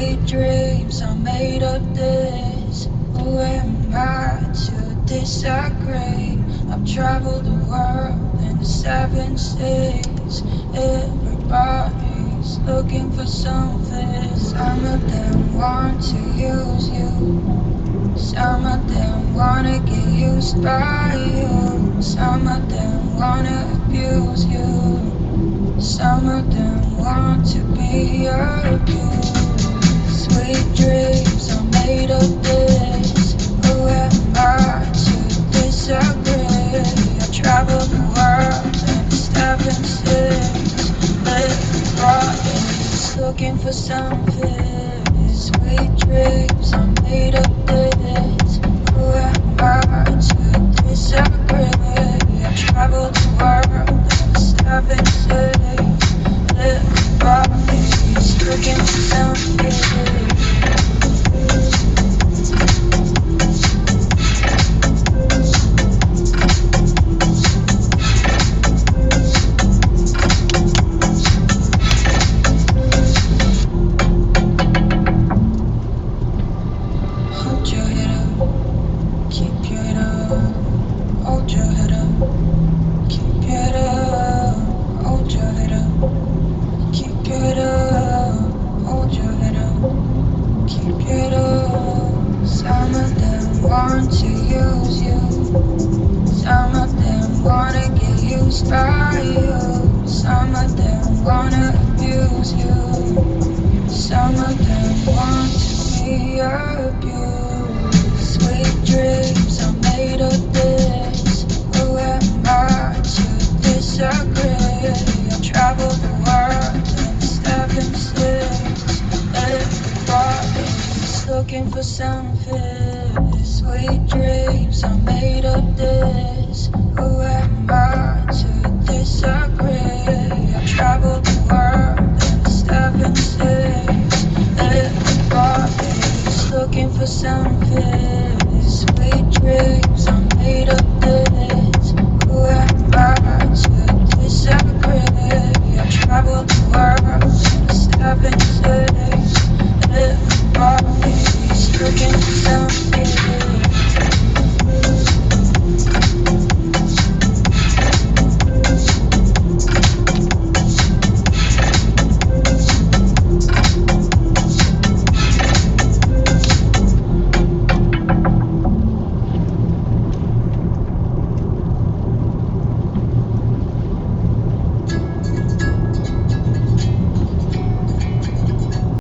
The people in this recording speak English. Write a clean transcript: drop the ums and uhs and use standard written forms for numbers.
Sweet dreams are made of this. Who am I to disagree? I've traveled the world in the 7 seas. Everybody's looking for something. Some of them want to use you. Some of them wanna get used by you. Some of them wanna abuse you. Some of them want to be abused. Sweet dreams are made of this. Who am I to disagree? I travel the world in 7 6. Everybody's looking for something. Sweet dreams are made of this. Who am I to disagree? I travel the world in 7 6. Everybody's looking for something. Hold your head up, keep your head up. Hold your head up, keep your head up. Hold your head up, keep your head up. Hold your head up, keep your head up. Some of them want to use you. Some of them wanna get used by you. Some of them wanna abuse you. Some of them want to be abused. Sweet dreams are made of this. Who am I to disagree? I travel the world in 7 6. Everybody's looking for something. Sweet dreams are made of this. Who am I to disagree? I travel the world in 7 6. Everybody's looking for something. Sweet dreams are made of this. Who am I to disagree? I travel the world in 7 6. Everybody's looking for something.